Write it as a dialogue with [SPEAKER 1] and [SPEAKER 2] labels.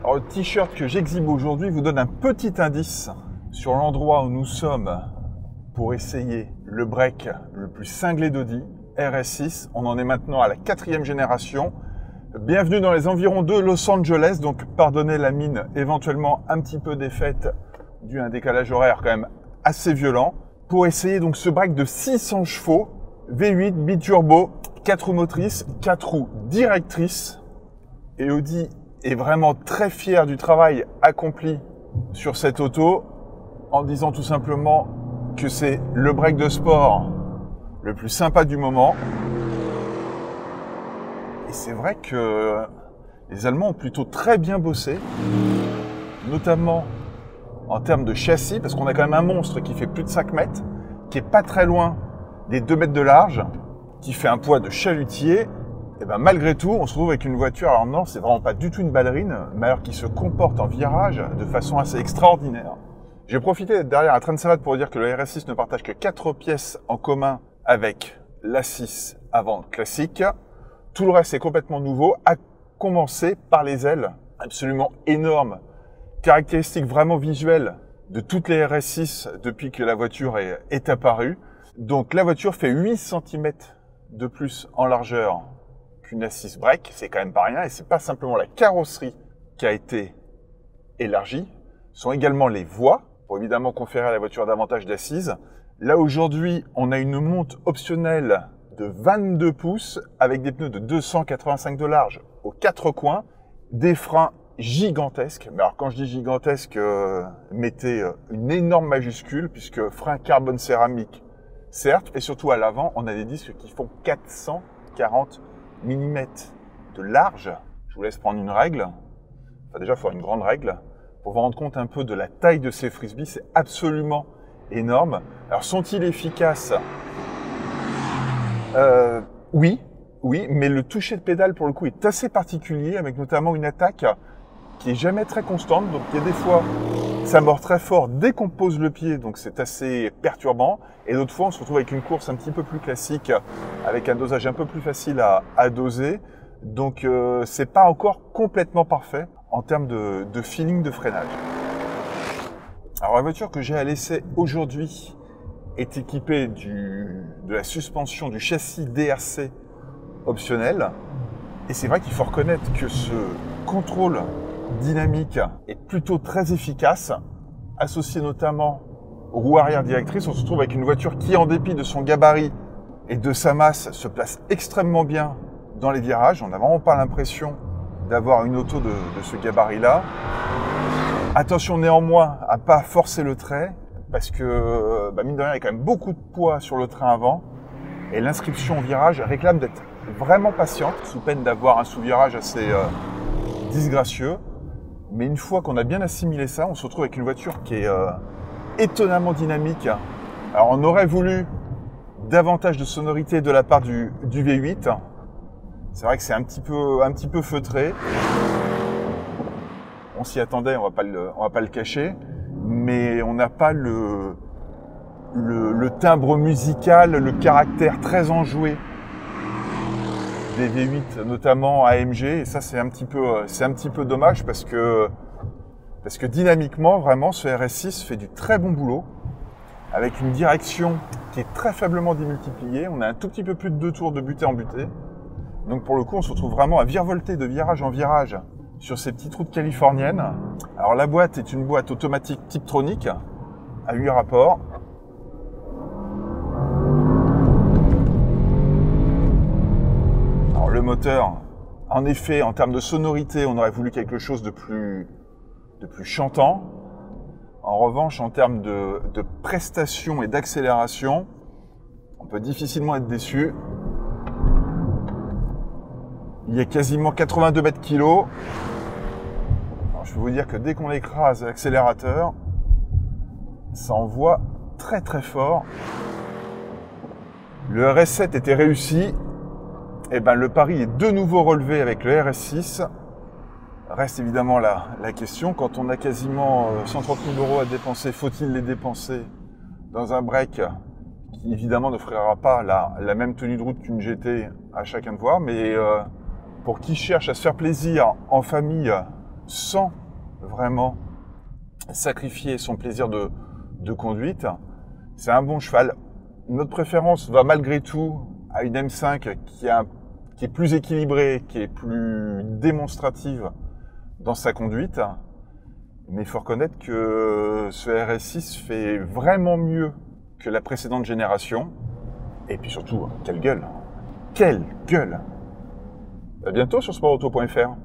[SPEAKER 1] Alors, le t-shirt que j'exhibe aujourd'hui vous donne un petit indice sur l'endroit où nous sommes pour essayer le break le plus cinglé d'Audi, RS6. On en est maintenant à la 4e génération. Bienvenue dans les environs de Los Angeles, donc pardonnez la mine éventuellement un petit peu défaite dû à un décalage horaire quand même assez violent, pour essayer donc ce break de 600 chevaux, V8, biturbo, 4 roues motrices, 4 roues directrices. Et Audi est vraiment très fier du travail accompli sur cette auto en disant tout simplement que c'est le break de sport le plus sympa du moment. Et c'est vrai que les Allemands ont plutôt très bien bossé, notamment en termes de châssis, parce qu'on a quand même un monstre qui fait plus de 5 mètres, qui est pas très loin des 2 mètres de large, qui fait un poids de chalutier. Et ben malgré tout, on se retrouve avec une voiture, alors non, c'est vraiment pas du tout une ballerine, mais alors qui se comporte en virage de façon assez extraordinaire. J'ai profité d'être derrière un train de savate pour vous dire que le RS6 ne partage que 4 pièces en commun avec l'A6 avant classique. Tout le reste est complètement nouveau, à commencer par les ailes, absolument énormes, caractéristiques vraiment visuelles de toutes les RS6 depuis que la voiture est apparue. Donc la voiture fait 8 cm de plus en largeur qu'une A6 break, c'est quand même pas rien, et c'est pas simplement la carrosserie qui a été élargie, ce sont également les voies, pour évidemment conférer à la voiture davantage d'assises. Là aujourd'hui, on a une monte optionnelle de 22 pouces avec des pneus de 285 de large aux 4 coins, des freins gigantesques. Mais alors quand je dis gigantesques, mettez une énorme majuscule puisque frein carbone céramique, certes, et surtout à l'avant, on a des disques qui font 440 mm de large. Je vous laisse prendre une règle. Enfin déjà, il faut une grande règle pour vous rendre compte un peu de la taille de ces frisbees. C'est absolument énorme. Alors sont-ils efficaces ? Oui, mais le toucher de pédale pour le coup est assez particulier, avec notamment une attaque qui est jamais très constante. Donc il y a des fois, ça mord très fort dès qu'on pose le pied, donc c'est assez perturbant. Et d'autres fois, on se retrouve avec une course un petit peu plus classique, avec un dosage un peu plus facile à doser. Donc c'est pas encore complètement parfait en termes de feeling de freinage. Alors la voiture que j'ai à l'essai aujourd'hui est équipée de la suspension du châssis DRC optionnel. Et c'est vrai qu'il faut reconnaître que ce contrôle dynamique est plutôt très efficace, associé notamment aux roues arrière directrices. On se trouve avec une voiture qui, en dépit de son gabarit et de sa masse, se place extrêmement bien dans les virages. On n'a vraiment pas l'impression d'avoir une auto de ce gabarit-là. Attention néanmoins à ne pas forcer le trait, parce que, mine de rien, il y a quand même beaucoup de poids sur le train avant, et l'inscription au virage réclame d'être vraiment patiente, sous peine d'avoir un sous-virage assez disgracieux. Mais une fois qu'on a bien assimilé ça, on se retrouve avec une voiture qui est étonnamment dynamique. Alors on aurait voulu davantage de sonorité de la part du V8. C'est vrai que c'est un petit peu feutré. On s'y attendait, on va pas le cacher, mais on n'a pas le timbre musical, le caractère très enjoué des V8, notamment AMG. Et ça, c'est un petit peu dommage parce que dynamiquement, vraiment, ce RS6 fait du très bon boulot, avec une direction qui est très faiblement démultipliée. On a un tout petit peu plus de 2 tours de butée en butée. Donc pour le coup, on se retrouve vraiment à virevolter de virage en virage sur ces petites routes californiennes. Alors la boîte est une boîte automatique Tiptronic à 8 rapports. Alors le moteur, en effet, en termes de sonorité, on aurait voulu quelque chose de plus chantant. En revanche, en termes de prestation et d'accélération, on peut difficilement être déçu. Il y a quasiment 82 mètres kg. Alors, je peux vous dire que dès qu'on écrase l'accélérateur, ça envoie très très fort. Le RS7 était réussi. Et ben le pari est de nouveau relevé avec le RS6. Reste évidemment la question, quand on a quasiment 130 000 € à dépenser, faut-il les dépenser dans un break qui évidemment n'offrira pas la même tenue de route qu'une GT à chacun de voir, mais pour qui cherche à se faire plaisir en famille sans vraiment sacrifier son plaisir de conduite. C'est un bon cheval. Notre préférence va malgré tout à une M5 qui est plus équilibrée, qui est plus démonstrative dans sa conduite. Mais il faut reconnaître que ce RS6 fait vraiment mieux que la précédente génération. Et puis surtout, quelle gueule! Quelle gueule! À bientôt sur sportauto.fr.